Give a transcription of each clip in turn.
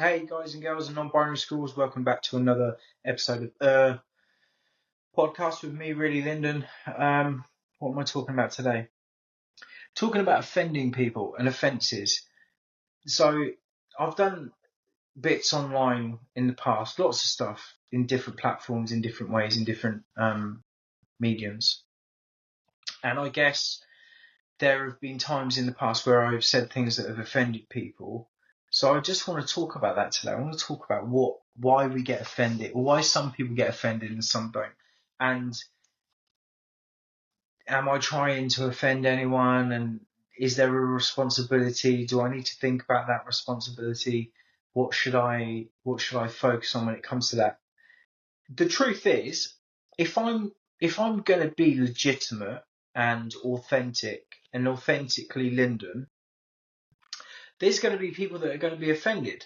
Hey guys and girls and non-binary schools, welcome back to another episode of podcast with me, really Lyndon. What am I talking about today? Talking about offending people and offences. So I've done bits online in the past, lots of stuff in different platforms, in different ways, in different mediums. And I guess there have been times in the past where I've said things that have offended people. So I just want to talk about that today. I want to talk about why we get offended, or why some people get offended and some don't. And am I trying to offend anyone? And is there a responsibility? Do I need to think about that responsibility? What should I focus on when it comes to that? The truth is, if I'm going to be legitimate and authentic and authentically Lyndon, there's going to be people that are going to be offended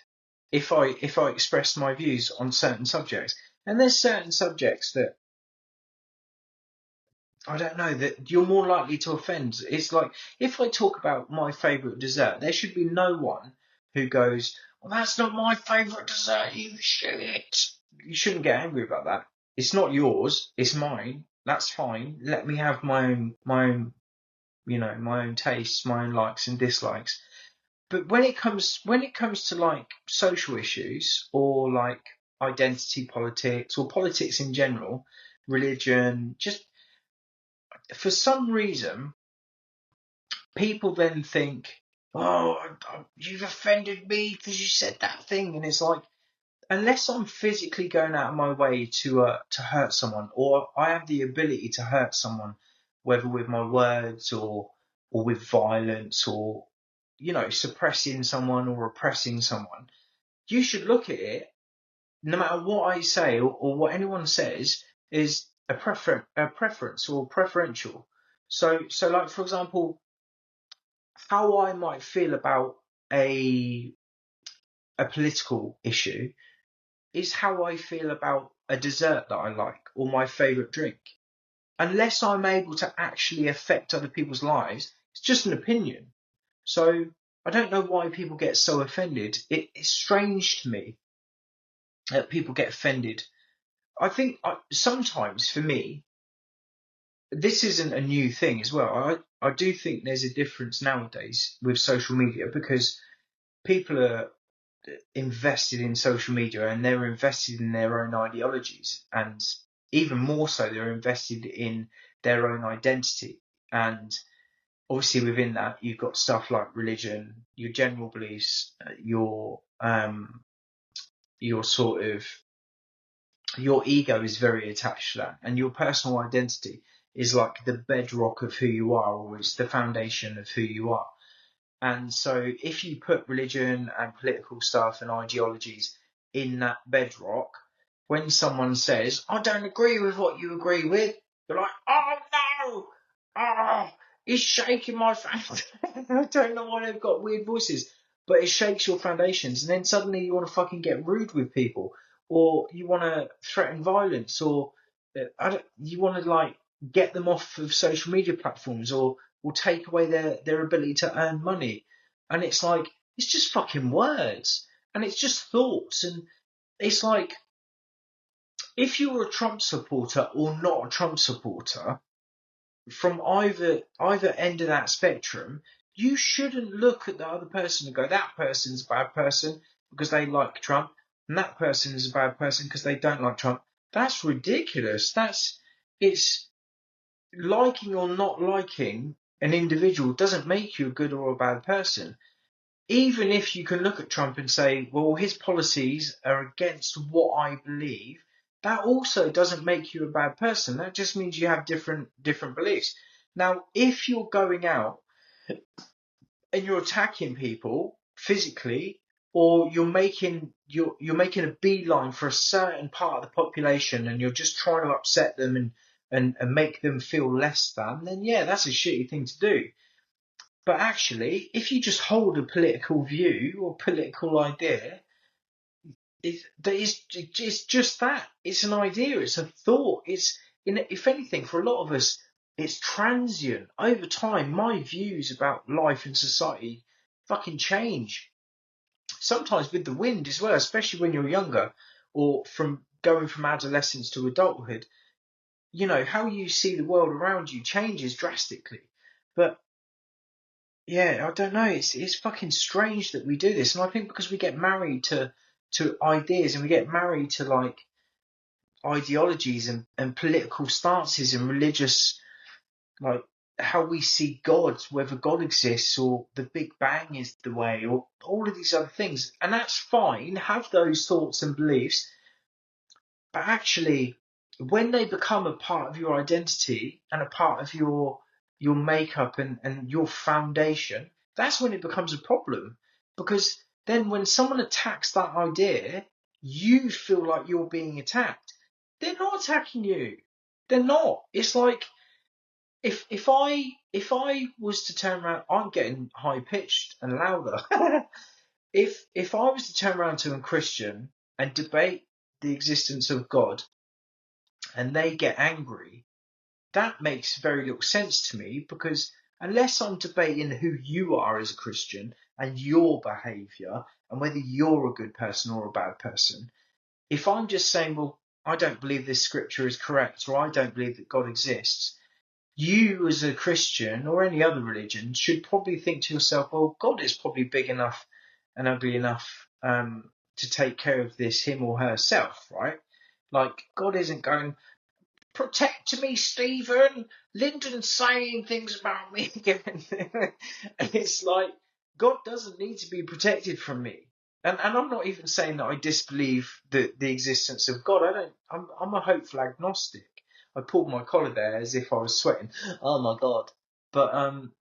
if I express my views on certain subjects. And there's certain subjects that I don't know that you're more likely to offend. It's like if I talk about my favourite dessert, there should be no one who goes, "Well, that's not my favourite dessert, you shit." You shouldn't get angry about that. It's not yours, it's mine. That's fine. Let me have my own my own tastes, my own likes and dislikes. But when it comes to like social issues or like identity politics or politics in general, religion, just for some reason, people then think, "Oh, you've offended me because you said that thing," and it's like, unless I'm physically going out of my way to hurt someone, or I have the ability to hurt someone, whether with my words or with violence or suppressing someone or oppressing someone, you should look at it, no matter what I say or what anyone says, is a preference or preferential. So like for example, how I might feel about a political issue is how I feel about a dessert that I like or my favourite drink. Unless I'm able to actually affect other people's lives, it's just an opinion. So I don't know why people get so offended. It's strange to me that people get offended. I think sometimes for me, this isn't a new thing as well. I do think there's a difference nowadays with social media because people are invested in social media and they're invested in their own ideologies, and even more so they're invested in their own identity. And obviously within that you've got stuff like religion, your general beliefs, your sort of your ego is very attached to that, and your personal identity is like the bedrock of who you are, or it's the foundation of who you are. And so if you put religion and political stuff and ideologies in that bedrock, when someone says, "I don't agree with what you agree with," you're like, "Oh no! Oh, he's shaking my foundation." I don't know why they've got weird voices, but it shakes your foundations. And then suddenly you want to fucking get rude with people, or you want to threaten violence, or you want to like get them off of social media platforms, or will take away their ability to earn money. And it's like, it's just fucking words. And it's just thoughts. And it's like, if you're a Trump supporter or not a Trump supporter, from either end of that spectrum, you shouldn't look at the other person and go, that person's a bad person because they like Trump, and that person is a bad person because they don't like Trump. That's ridiculous. It's liking or not liking an individual doesn't make you a good or a bad person. Even if you can look at Trump and say, well, his policies are against what I believe, that also doesn't make you a bad person. That just means you have different beliefs. Now, if you're going out and you're attacking people physically, or you're making a beeline for a certain part of the population, and you're just trying to upset them and make them feel less than, then yeah, that's a shitty thing to do. But actually, if you just hold a political view or political idea, it's just that. It's an idea. It's a thought. If anything, for a lot of us, it's transient. Over time, my views about life and society fucking change. sometimes with the wind as well, especially when you're younger, or from going from adolescence to adulthood. How you see the world around you changes drastically. But yeah, I don't know. It's fucking strange that we do this, and I think because we get married to ideas, and we get married to like ideologies and political stances and religious, like how we see God, whether God exists or the Big Bang is the way, or all of these other things. And that's fine, have those thoughts and beliefs, but actually, when they become a part of your identity and a part of your makeup and your foundation, that's when it becomes a problem. Because then when someone attacks that idea, you feel like you're being attacked. They're not attacking you. They're not. It's like if I was to turn around, I'm getting high pitched and louder. If I was to turn around to a Christian and debate the existence of God, and they get angry, that makes very little sense to me, because unless I'm debating who you are as a Christian and your behaviour and whether you're a good person or a bad person, if I'm just saying, well, I don't believe this scripture is correct, or I don't believe that God exists, you as a Christian or any other religion should probably think to yourself, well, God is probably big enough and ugly enough to take care of this, him or herself, right? Like, God isn't going, protect me, Stephen. Lyndon's saying things about me again. And it's like, God doesn't need to be protected from me. And I'm not even saying that I disbelieve the existence of God. I'm a hopeful agnostic. I pulled my collar there as if I was sweating. Oh my God. But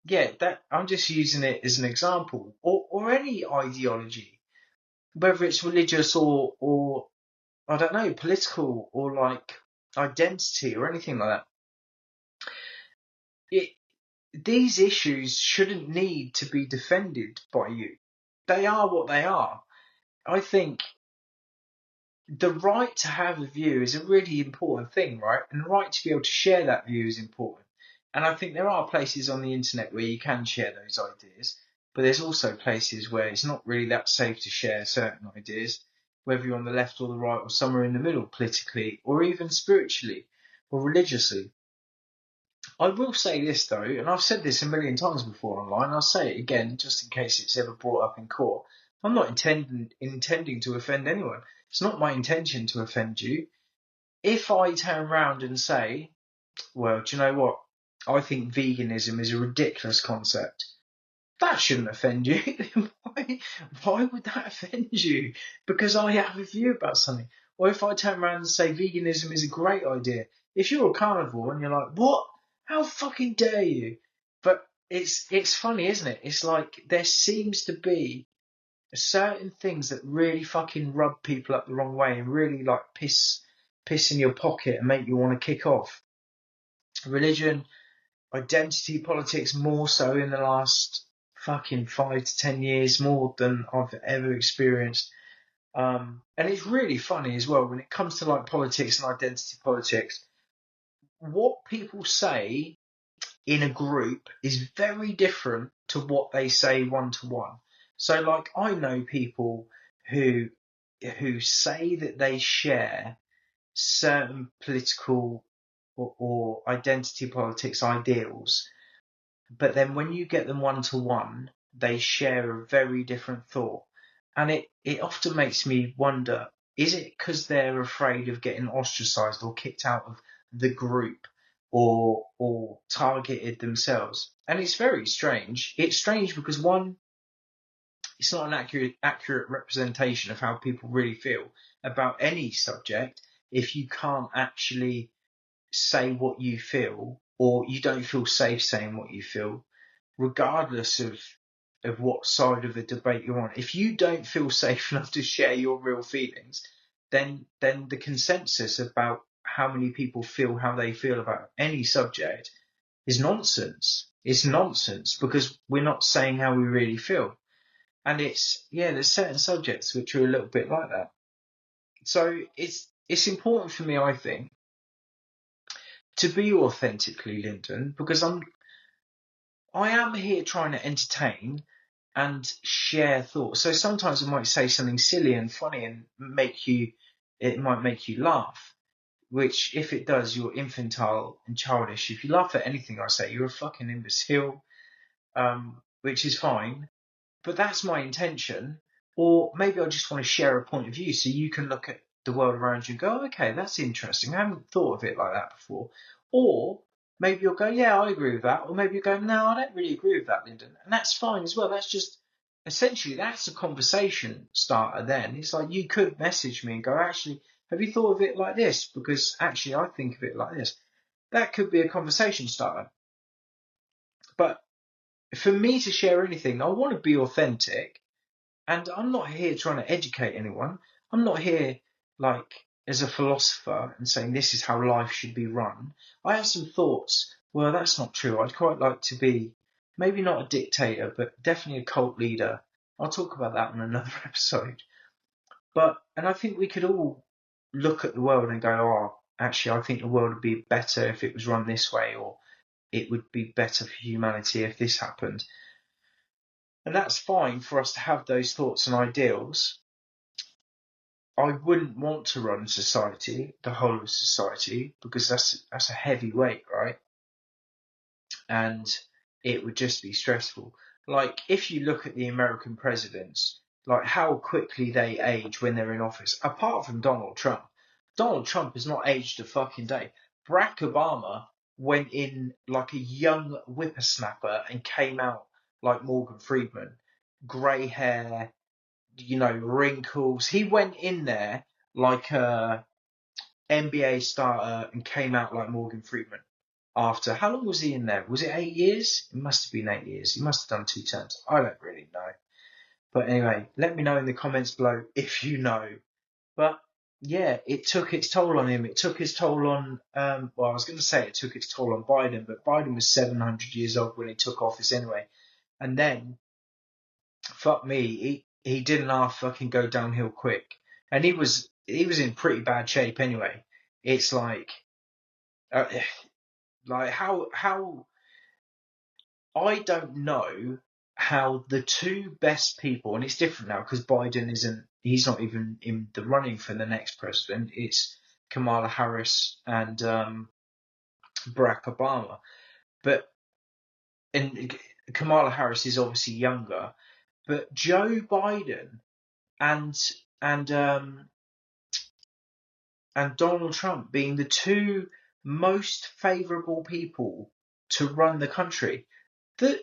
yeah, that I'm just using it as an example. Or any ideology, whether it's religious or I don't know, political, or like identity or anything like that. These issues shouldn't need to be defended by you. They are what they are. I think the right to have a view is a really important thing, right? And the right to be able to share that view is important. And I think there are places on the internet where you can share those ideas, but there's also places where it's not really that safe to share certain ideas, whether you're on the left or the right or somewhere in the middle politically, or even spiritually or religiously. I will say this though, and I've said this a million times before online, I'll say it again just in case it's ever brought up in court. I'm not intending to offend anyone. It's not my intention to offend you. If I turn around and say, well, do you know what? I think veganism is a ridiculous concept. That shouldn't offend you. why would that offend you? Because I have a view about something. Or if I turn around and say veganism is a great idea, if you're a carnivore and you're like, what? How fucking dare you? But it's funny, isn't it? It's like there seems to be certain things that really fucking rub people up the wrong way and really like piss in your pocket and make you want to kick off. Religion, identity politics, more so in the last fucking 5 to 10 years, more than I've ever experienced. And it's really funny as well when it comes to like politics and identity politics. What people say in a group is very different to what they say one to one. So like I know people who say that they share certain political or identity politics ideals, but then when you get them one to one, they share a very different thought. And it often makes me wonder, is it because they're afraid of getting ostracized or kicked out of the group or targeted themselves? And it's very strange. It's strange because one, it's not an accurate representation of how people really feel about any subject if you can't actually say what you feel, or you don't feel safe saying what you feel, regardless of what side of the debate you're on. If you don't feel safe enough to share your real feelings, then the consensus about how many people feel how they feel about any subject is nonsense. It's nonsense because we're not saying how we really feel. And there's certain subjects which are a little bit like that. So it's important for me, I think, to be authentically Lyndon, because I am here trying to entertain, and share thoughts. So sometimes I might say something silly and funny and it might make you laugh, which if it does, you're infantile and childish. If you laugh at anything I say, you're a fucking imbecile, which is fine. But that's my intention. Or maybe I just want to share a point of view so you can look at the world around you and go, okay, that's interesting. I haven't thought of it like that before. Or maybe you'll go, yeah, I agree with that. Or maybe you'll go, no, I don't really agree with that, Lyndon. And that's fine as well. That's just essentially that's a conversation starter then. It's like you could message me and go, actually, have you thought of it like this? Because actually I think of it like this. That could be a conversation starter. But for me to share anything, I want to be authentic. And I'm not here trying to educate anyone. I'm not here like as a philosopher and saying this is how life should be run. I have some thoughts. Well, that's not true. I'd quite like to be maybe not a dictator, but definitely a cult leader. I'll talk about that in another episode. And I think we could all look at the world and go, oh, actually, I think the world would be better if it was run this way, or it would be better for humanity if this happened. And that's fine for us to have those thoughts and ideals. I wouldn't want to run society, the whole of society, because that's a heavy weight, right? And it would just be stressful. Like if you look at the American presidents, like how quickly they age when they're in office, apart from Donald Trump. Donald Trump has not aged a fucking day. Barack Obama went in like a young whippersnapper and came out like Morgan Freeman. Grey hair, wrinkles. He went in there like a NBA starter and came out like Morgan Freeman. After how long was he in there? Was it 8 years? It must have been 8 years. He must have done 2 terms. I don't really know. But anyway, let me know in the comments below if you know. But yeah, it took its toll on him. It took its toll on, well, I was going to say it took its toll on Biden, but Biden was 700 years old when he took office anyway. And then fuck me, he didn't half fucking go downhill quick, and he was in pretty bad shape anyway. It's uh, like how I don't know how the two best people, and it's different now because Biden he's not even in the running for the next president. It's Kamala Harris and Barack Obama, but and Kamala Harris is obviously younger, but Joe Biden and and um, and Donald Trump being the two most favourable people to run the country. That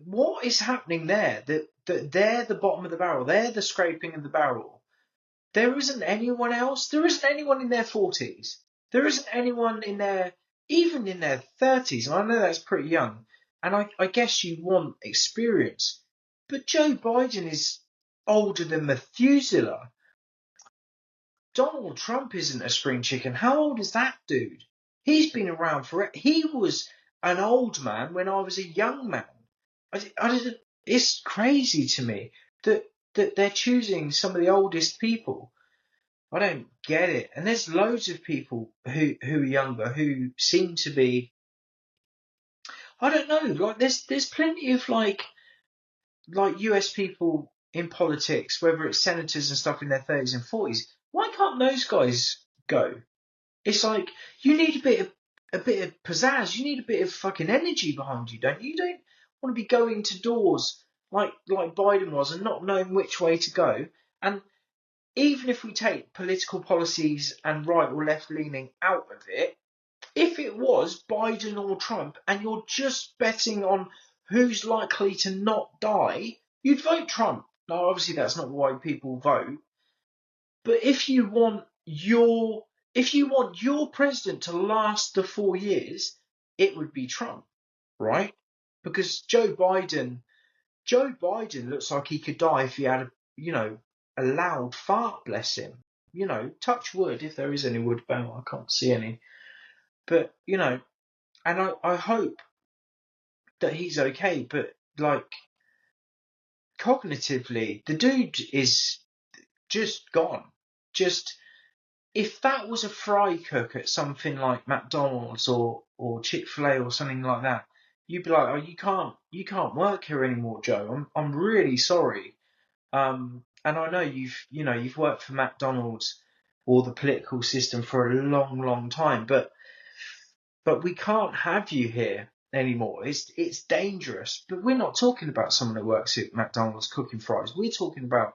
what is happening there? That they're the bottom of the barrel. They're the scraping of the barrel. There isn't anyone else. There isn't anyone in their 40s. There isn't anyone even in their 30s. And I know that's pretty young. And I guess you want experience. But Joe Biden is older than Methuselah. Donald Trump isn't a spring chicken. How old is that dude? He's been around for. He was an old man when I was a young man. It's crazy to me that they're choosing some of the oldest people. I don't get it. And there's loads of people who are younger who seem to be. I don't know. Like there's plenty of like US people in politics, whether it's senators and stuff in their 30s and 40s. Why can't those guys go? It's like you need a bit of pizzazz. You need a bit of fucking energy behind you, don't you? You don't want to be going to doors like Biden was and not knowing which way to go. And even if we take political policies and right or left leaning out of it, if it was Biden or Trump and you're just betting on who's likely to not die, you'd vote Trump. Now, obviously, that's not why people vote. But if you want your president to last the 4 years, it would be Trump, right? Because Joe Biden looks like he could die if he had a loud fart, bless him. Touch wood if there is any wood about. I can't see any. But, and I hope that he's okay, but like cognitively, the dude is just gone. Just if that was a fry cook at something like McDonald's or Chick-fil-A or something like that, you'd be like, oh, you can't work here anymore, Joe. I'm really sorry. And I know you've worked for McDonald's or the political system for a long, long time, but we can't have you here anymore. It's dangerous. But we're not talking about someone who works at McDonald's cooking fries. We're talking about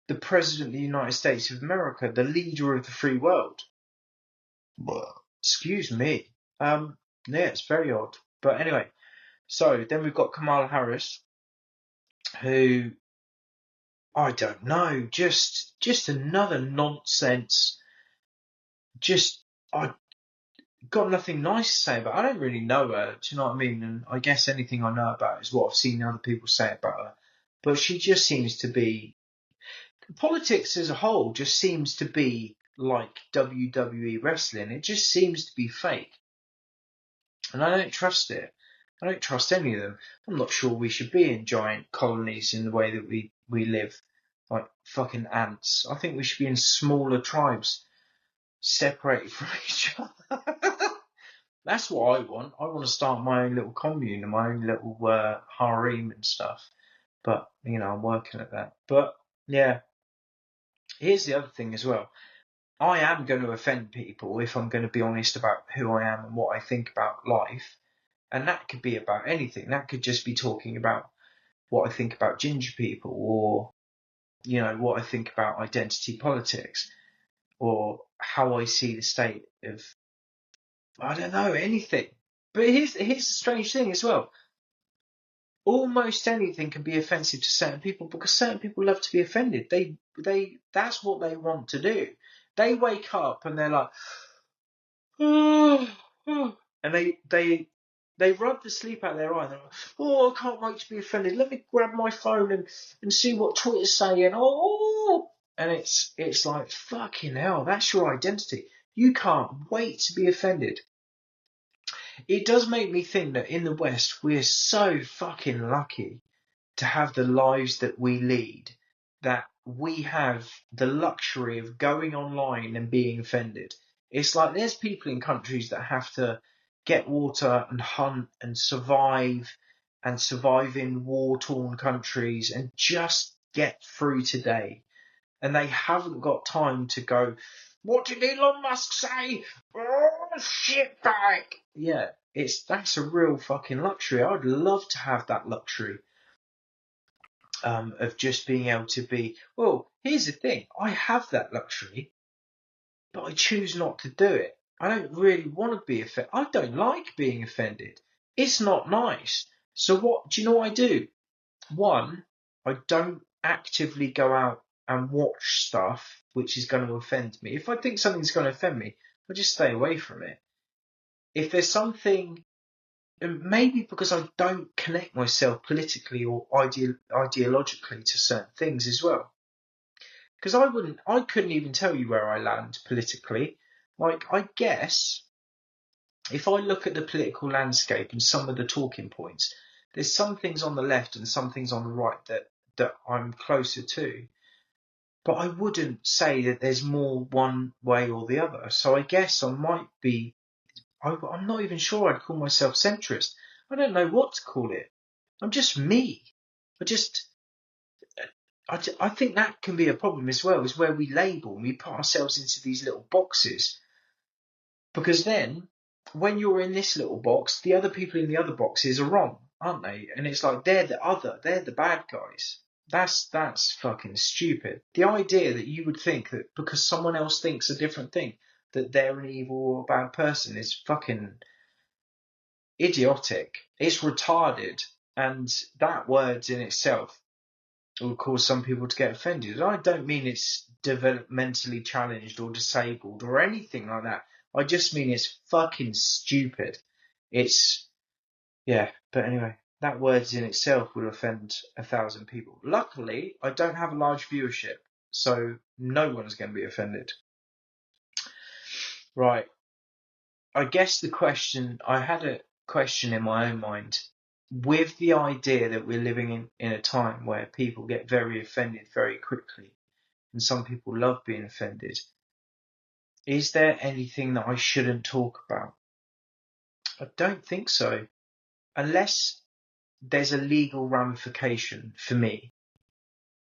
the President of the United States of America, the leader of the free world. Excuse me. Yeah, it's very odd. But anyway, so then we've got Kamala Harris, who I don't know, just another nonsense. Just I got nothing nice to say about her. I don't really know her, do you know what I mean? And I guess anything I know about her is what I've seen other people say about her. But she just seems to be politics as a whole just seems to be like WWE wrestling. It just seems to be fake. And I don't trust it. I don't trust any of them. I'm not sure we should be in giant colonies in the way that we live, like fucking ants. I think we should be in smaller tribes, separated from each other. That's what I want. I want to start my own little commune and my own little harem and stuff. But, I'm working at that. But, yeah, here's the other thing as well. I am going to offend people if I'm going to be honest about who I am and what I think about life. And that could be about anything. That could just be talking about what I think about ginger people or, what I think about identity politics or how I see the state of, I don't know, anything. But here's the strange thing as well. Almost anything can be offensive to certain people because certain people love to be offended. That's what they want to do. They wake up and they're like, and they rub the sleep out of their eye. And they're like, oh, I can't wait to be offended. Let me grab my phone and see what Twitter's saying. Oh, and it's like, fucking hell, that's your identity. You can't wait to be offended. It does make me think that in the West, we're so fucking lucky to have the lives that we lead, that we have the luxury of going online and being offended. It's like there's people in countries that have to get water and hunt and survive in war-torn countries and just get through today. And they haven't got time to go, what did Elon Musk say? Oh, shit bag. Yeah, that's a real fucking luxury. I'd love to have that luxury. Of just being able to be, well, here's the thing, I have that luxury, but I choose not to do it. I don't really want to be offended. I don't like being offended. It's not nice. So what do you know what I do? One, I don't actively go out and watch stuff which is going to offend me. If I think something's going to offend me, I just stay away from it. If there's something, and maybe because I don't connect myself politically or ideologically to certain things as well. Because I couldn't even tell you where I land politically. Like, I guess if I look at the political landscape and some of the talking points, there's some things on the left and some things on the right that I'm closer to. But I wouldn't say that there's more one way or the other. So I guess I might be, I'm not even sure I'd call myself centrist. I don't know what to call it. I'm just me. I think that can be a problem as well, is where we label and we put ourselves into these little boxes. Because then, when you're in this little box, the other people in the other boxes are wrong, aren't they? And it's like they're the bad guys. That's fucking stupid. The idea that you would think that because someone else thinks a different thing, that they're an evil or a bad person is fucking idiotic. It's retarded. And that word in itself will cause some people to get offended. I don't mean it's developmentally challenged or disabled or anything like that. I just mean it's fucking stupid. But anyway, that word in itself will offend 1,000 people. Luckily, I don't have a large viewership, so no one's going to be offended. Right. I guess I had a question in my own mind. With the idea that we're living in a time where people get very offended very quickly, and some people love being offended, is there anything that I shouldn't talk about? I don't think so. unless there's a legal ramification for me,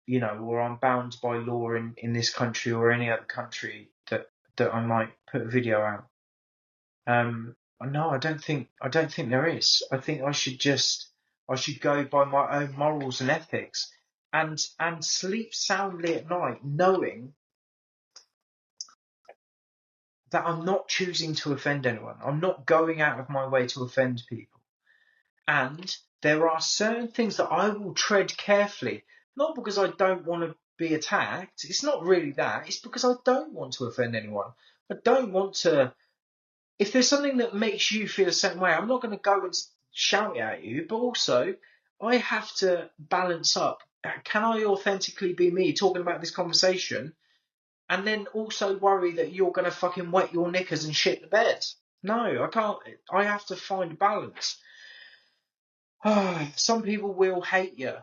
or I'm bound by law in this country or any other country that I might put a video out. No, I don't think there is. I think I should go by my own morals and ethics and sleep soundly at night knowing that I'm not choosing to offend anyone. I'm not going out of my way to offend people. And there are certain things that I will tread carefully, not because I don't want to be attacked. It's not really that. It's because I don't want to offend anyone. I don't want to. If there's something that makes you feel a certain way, I'm not going to go and shout it at you, but also I have to balance up. Can I authentically be me talking about this conversation and then also worry that you're going to fucking wet your knickers and shit the bed? No, I can't. I have to find balance. Some people will hate you.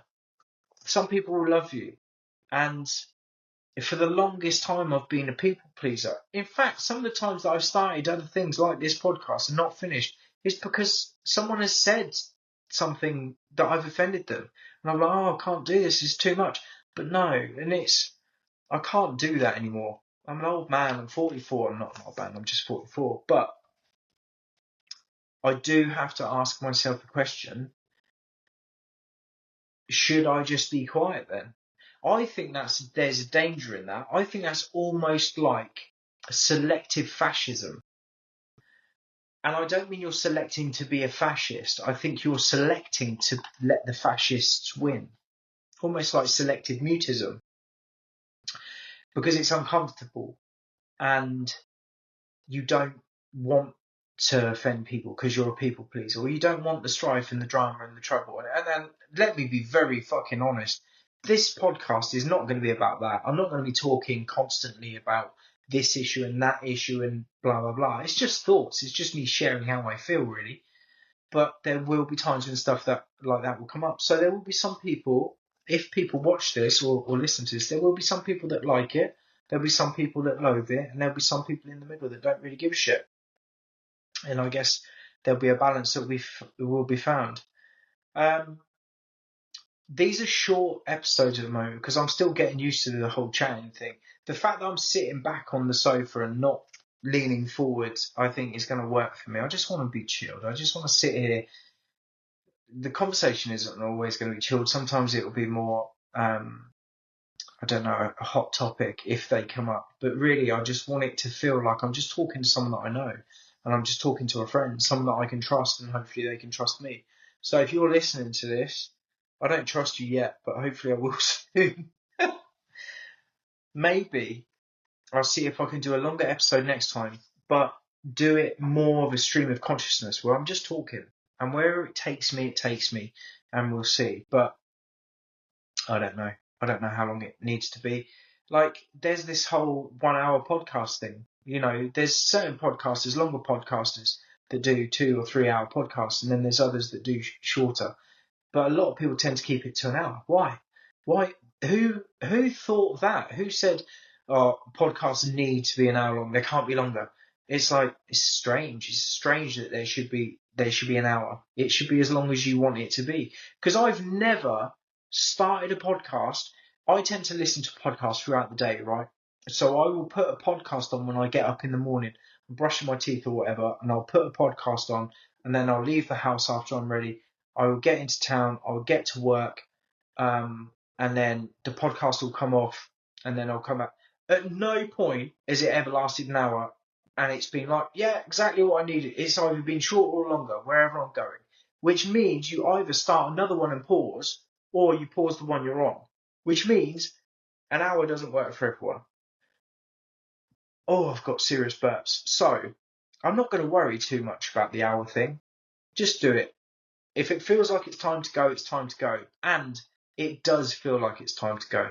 Some people will love you. And for the longest time, I've been a people pleaser. In fact, some of the times that I've started other things like this podcast and not finished is because someone has said something that I've offended them. And I'm like, I can't do this. It's too much. But no, I can't do that anymore. I'm an old man. I'm 44. I'm not an old man. I'm just 44. But I do have to ask myself the question, should I just be quiet then? I think there's a danger in that. I think that's almost like selective fascism. And I don't mean you're selecting to be a fascist. I think you're selecting to let the fascists win. Almost like selective mutism. Because it's uncomfortable. And you don't want to offend people because you're a people pleaser. Or you don't want the strife and the drama and the trouble. And then let me be very fucking honest. This podcast is not going to be about that. I'm not going to be talking constantly about this issue and that issue and blah, blah, blah. It's just thoughts. It's just me sharing how I feel, really. But there will be times when stuff like that will come up. So there will be some people, if people watch this or listen to this, there will be some people that like it. There'll be some people that loathe it. And there'll be some people in the middle that don't really give a shit. And I guess there'll be a balance that will be found. These are short episodes at the moment because I'm still getting used to the whole chatting thing. The fact that I'm sitting back on the sofa and not leaning forward, I think is going to work for me. I just want to be chilled. I just want to sit here. The conversation isn't always going to be chilled. Sometimes it will be more, I don't know, a hot topic if they come up. But really, I just want it to feel like I'm just talking to someone that I know. And I'm just talking to a friend, someone that I can trust, and hopefully they can trust me. So if you're listening to this, I don't trust you yet, but hopefully I will soon. Maybe I'll see if I can do a longer episode next time, but do it more of a stream of consciousness where I'm just talking. And wherever it takes me, and we'll see. But I don't know. I don't know how long it needs to be. Like, there's this whole 1 hour podcast thing. There's certain podcasters, longer podcasters, that do 2 or 3 hour podcasts, and then there's others that do shorter. But a lot of people tend to keep it to an hour. Why? Who thought that? Who said, podcasts need to be an hour long? They can't be longer. It's like, it's strange. It's strange that there should be an hour. It should be as long as you want it to be. Because I've never started a podcast. I tend to listen to podcasts throughout the day, right? So I will put a podcast on when I get up in the morning, I'm brushing my teeth or whatever, and I'll put a podcast on, and then I'll leave the house after I'm ready. I will get into town, I will get to work, and then the podcast will come off, and then I'll come back. At no point has it ever lasted an hour, and it's been like, yeah, exactly what I needed. It's either been short or longer, wherever I'm going. Which means you either start another one and pause, or you pause the one you're on. Which means an hour doesn't work for everyone. Oh, I've got serious burps. So, I'm not going to worry too much about the hour thing. Just do it. If it feels like it's time to go, it's time to go. And it does feel like it's time to go.